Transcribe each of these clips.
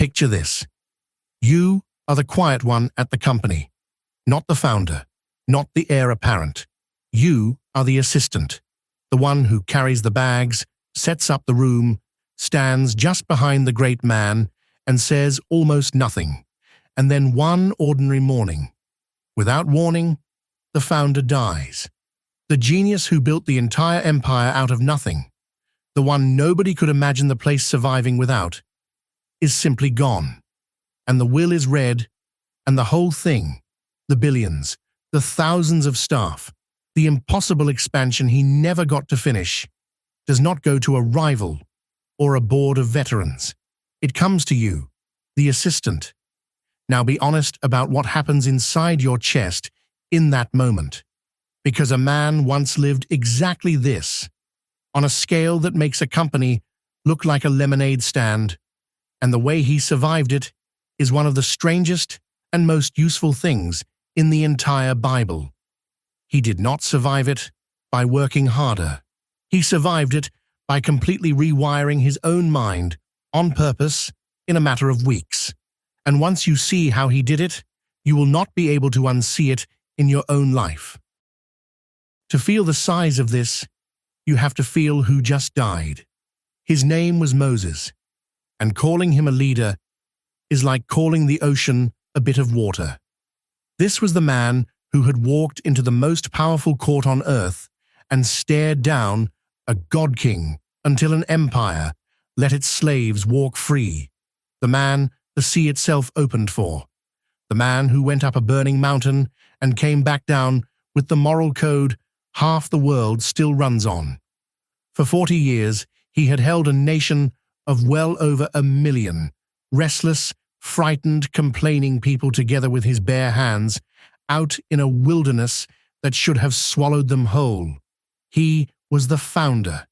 Picture this. You are the quiet one at the company, not the founder, not the heir apparent. You are the assistant, the one who carries the bags, sets up the room, stands just behind the great man, and says almost nothing. And then one ordinary morning, without warning, the founder dies. The genius who built the entire empire out of nothing, the one nobody could imagine the place surviving without, is simply gone. And the will is read, and the whole thing, the billions, the thousands of staff, the impossible expansion he never got to finish, does not go to a rival or a board of veterans. It comes to you, the assistant. Now be honest about what happens inside your chest in that moment, because a man once lived exactly this, on a scale that makes a company look like a lemonade stand, and the way he survived it is one of the strangest and most useful things in the entire Bible. He did not survive it by working harder. He survived it by completely rewiring his own mind on purpose in a matter of weeks. And once you see how he did it, you will not be able to unsee it in your own life. To feel the size of this, you have to feel who just died. His name was Moses, and calling him a leader is like calling the ocean a bit of water. This was the man who had walked into the most powerful court on earth and stared down a god-king until an empire let its slaves walk free. The man the sea itself opened for. The man who went up a burning mountain and came back down with the moral code half the world still runs on. For 40 years, he had held a nation of well over 1 million, restless, frightened, complaining people together with his bare hands, out in a wilderness that should have swallowed them whole. He was the founder.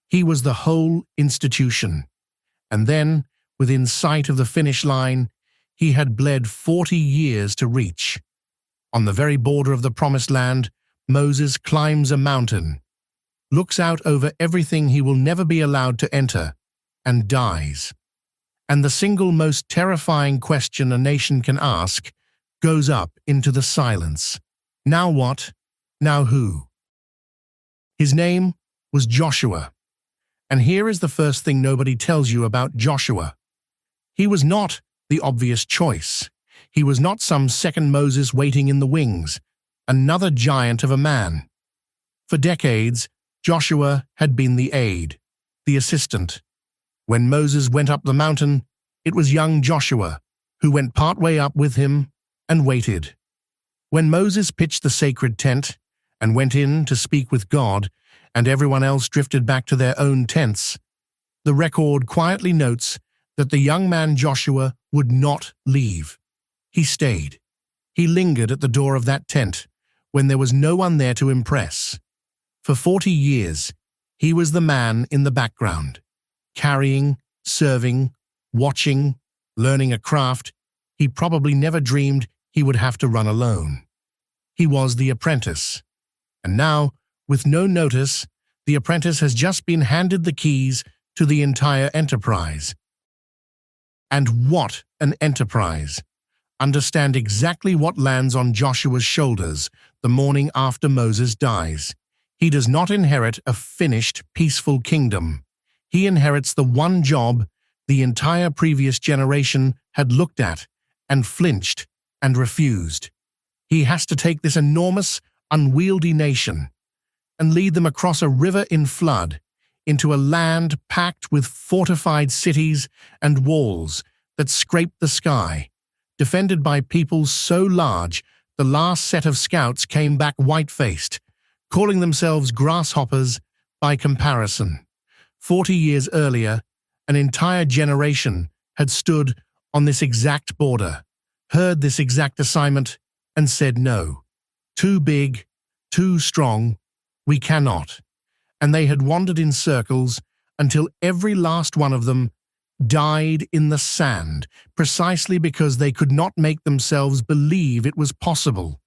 He was the whole institution. And then, within sight of the finish line, he had bled 40 years to reach. On the very border of the Promised Land, Moses climbs a mountain, looks out over everything he will never be allowed to enter, and dies. And the single most terrifying question a nation can ask goes up into the silence. Now what? Now who? His name was Joshua. And here is the first thing nobody tells you about Joshua. He was not the obvious choice. He was not some second Moses waiting in the wings, another giant of a man. For decades, Joshua had been the aide, the assistant. When Moses went up the mountain, it was young Joshua who went partway up with him and waited. When Moses pitched the sacred tent and went in to speak with God, and everyone else drifted back to their own tents, the record quietly notes that the young man Joshua would not leave. He stayed. He lingered at the door of that tent when there was no one there to impress. For 40 years, he was the man in the background, carrying, serving, watching, learning a craft he probably never dreamed he would have to run alone. He was the apprentice. And now, with no notice, the apprentice has just been handed the keys to the entire enterprise. And what an enterprise! Understand exactly what lands on Joshua's shoulders the morning after Moses dies. He does not inherit a finished, peaceful kingdom. He inherits the one job the entire previous generation had looked at and flinched and refused. He has to take this enormous, unwieldy nation and lead them across a river in flood into a land packed with fortified cities and walls that scrape the sky, defended by peoples so large the last set of scouts came back white-faced, calling themselves grasshoppers by comparison. 40 years earlier, an entire generation had stood on this exact border, heard this exact assignment, and said no. Too big, too strong, we cannot. And they had wandered in circles until every last one of them died in the sand, precisely because they could not make themselves believe it was possible.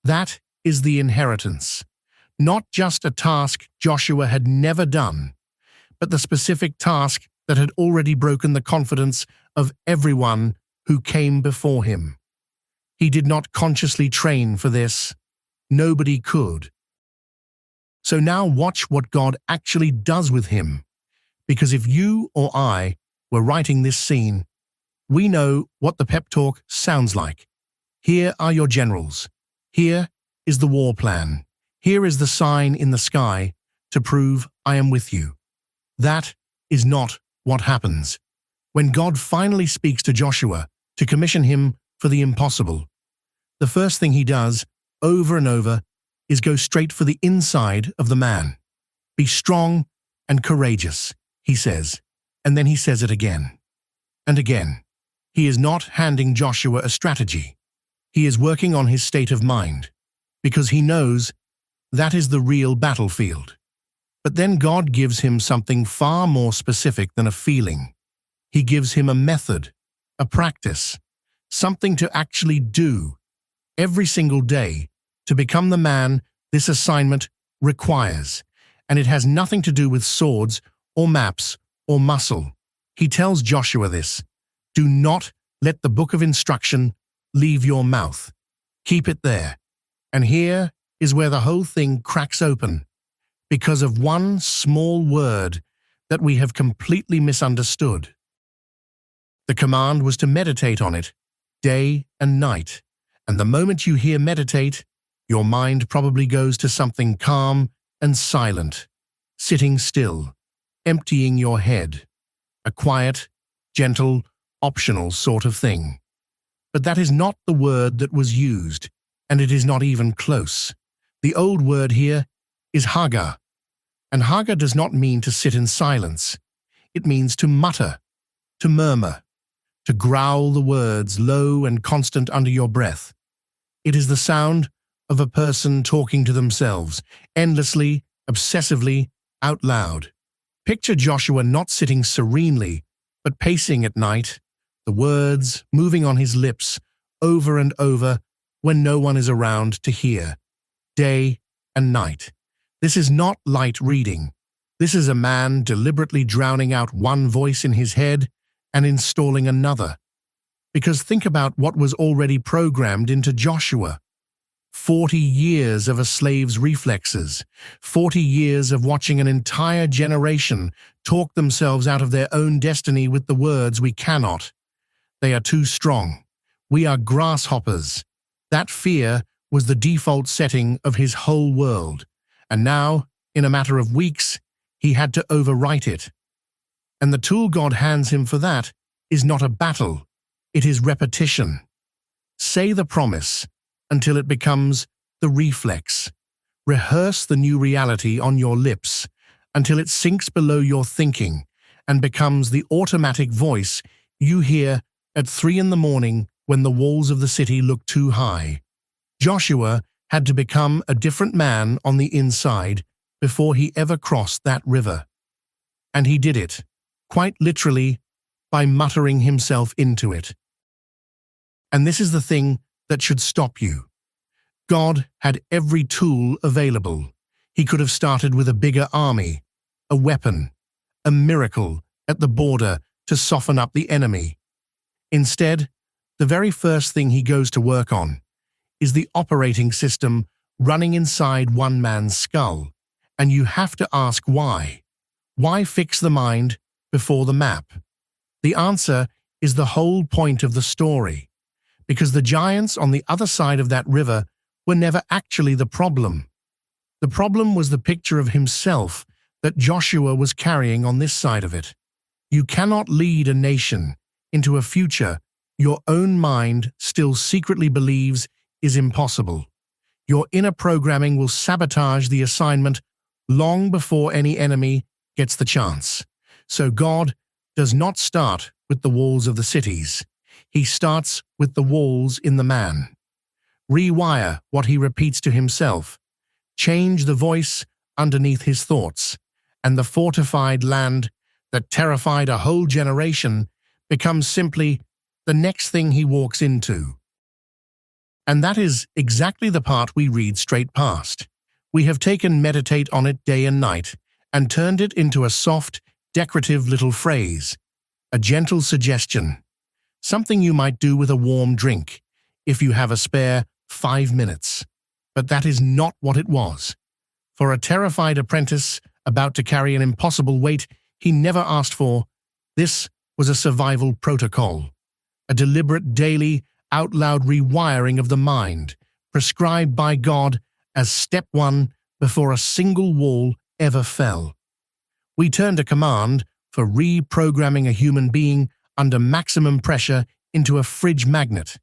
That is the inheritance. Not just a task Joshua had never done, but the specific task that had already broken the confidence of everyone who came before him. He did not consciously train for this. Nobody could. So now watch what God actually does with him, because if you or I were writing this scene, we know what the pep talk sounds like. Here are your generals. Here is the war plan. Here is the sign in the sky to prove I am with you. That is not what happens. When God finally speaks to Joshua to commission him for the impossible, the first thing he does, over and over, is go straight for the inside of the man. Be strong and courageous, he says, and then he says it again and again. He is not handing Joshua a strategy. He is working on his state of mind, because he knows that is the real battlefield. But then God gives him something far more specific than a feeling. He gives him a method, a practice, something to actually do every single day to become the man this assignment requires. And it has nothing to do with swords or maps or muscle. He tells Joshua this: do not let the book of instruction leave your mouth. Keep it there. And here is where the whole thing cracks open, because of one small word that we have completely misunderstood. The command was to meditate on it day and night, and the moment you hear meditate, your mind probably goes to something calm and silent, sitting still, emptying your head, a quiet, gentle, optional sort of thing. But that is not the word that was used, and it is not even close. The old word here is hagah, and hagah does not mean to sit in silence. It means to mutter, to murmur, to growl the words low and constant under your breath. It is the sound of a person talking to themselves, endlessly, obsessively, out loud. Picture Joshua not sitting serenely, but pacing at night, the words moving on his lips over and over when no one is around to hear, day and night. This is not light reading. This is a man deliberately drowning out one voice in his head and installing another. Because think about what was already programmed into Joshua. 40 years of a slave's reflexes, 40 years of watching an entire generation talk themselves out of their own destiny with the words, "We cannot. They are too strong. We are grasshoppers." That fear was the default setting of his whole world. And now, in a matter of weeks, he had to overwrite it. And the tool God hands him for that is not a battle, it is repetition. Say the promise until it becomes the reflex. Rehearse the new reality on your lips until it sinks below your thinking and becomes the automatic voice you hear at 3 a.m. when the walls of the city look too high. Joshua had to become a different man on the inside before he ever crossed that river. And he did it, quite literally, by muttering himself into it. And this is the thing that should stop you. God had every tool available. He could have started with a bigger army, a weapon, a miracle at the border to soften up the enemy. Instead, the very first thing he goes to work on is the operating system running inside one man's skull. And you have to ask why. Why fix the mind before the map? The answer is the whole point of the story. Because the giants on the other side of that river were never actually the problem. The problem was the picture of himself that Joshua was carrying on this side of it. You cannot lead a nation into a future your own mind still secretly believes is impossible. Your inner programming will sabotage the assignment long before any enemy gets the chance. So God does not start with the walls of the cities. He starts with the walls in the man. Rewire what he repeats to himself. Change the voice underneath his thoughts, and the fortified land that terrified a whole generation becomes simply the next thing he walks into. And that is exactly the part we read straight past. We have taken meditate on it day and night and turned it into a soft, decorative little phrase, a gentle suggestion, something you might do with a warm drink if you have a spare 5 minutes. But that is not what it was. For a terrified apprentice about to carry an impossible weight he never asked for, this was a survival protocol, a deliberate daily, out-loud rewiring of the mind, prescribed by God as step one before a single wall ever fell. We turn to command for reprogramming a human being under maximum pressure into a fridge magnet.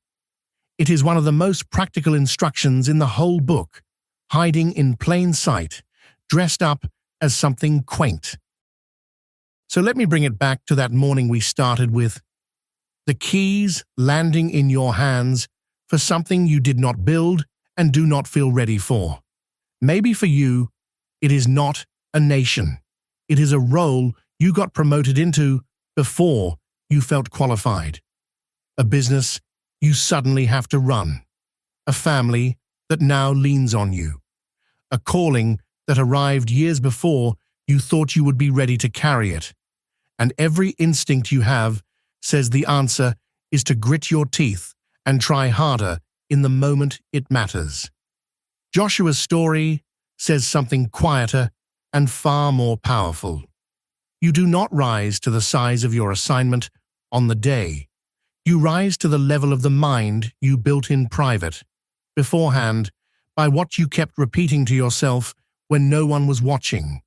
It is one of the most practical instructions in the whole book, hiding in plain sight, dressed up as something quaint. So let me bring it back to that morning we started with. The keys landing in your hands for something you did not build and do not feel ready for. Maybe for you, it is not a nation. It is a role you got promoted into before you felt qualified. A business you suddenly have to run. A family that now leans on you. A calling that arrived years before you thought you would be ready to carry it. And every instinct you have says the answer is to grit your teeth and try harder in the moment it matters. Joshua's story says something quieter and far more powerful. You do not rise to the size of your assignment on the day. You rise to the level of the mind you built in private, beforehand, by what you kept repeating to yourself when no one was watching.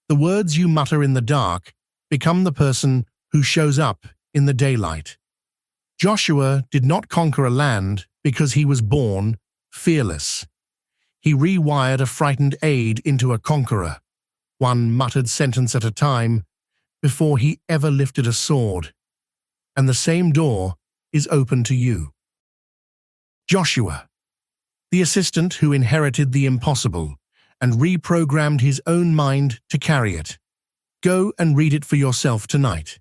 The words you mutter in the dark become the person who shows up in the daylight. Joshua did not conquer a land because he was born fearless. He rewired a frightened aide into a conqueror, one muttered sentence at a time, before he ever lifted a sword. And the same door is open to you. Joshua, the assistant who inherited the impossible and reprogrammed his own mind to carry it. Go and read it for yourself tonight.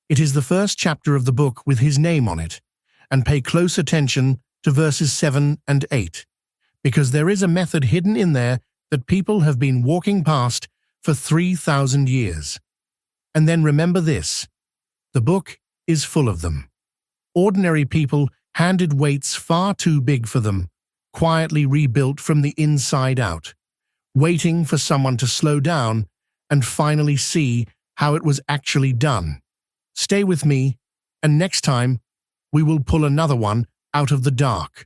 It is the first chapter of the book with his name on it, and pay close attention to verses 7 and 8, because there is a method hidden in there that people have been walking past for 3,000 years. And then remember this, the book is full of them. Ordinary people handed weights far too big for them, quietly rebuilt from the inside out, waiting for someone to slow down and finally see how it was actually done. Stay with me, and next time we will pull another one out of the dark.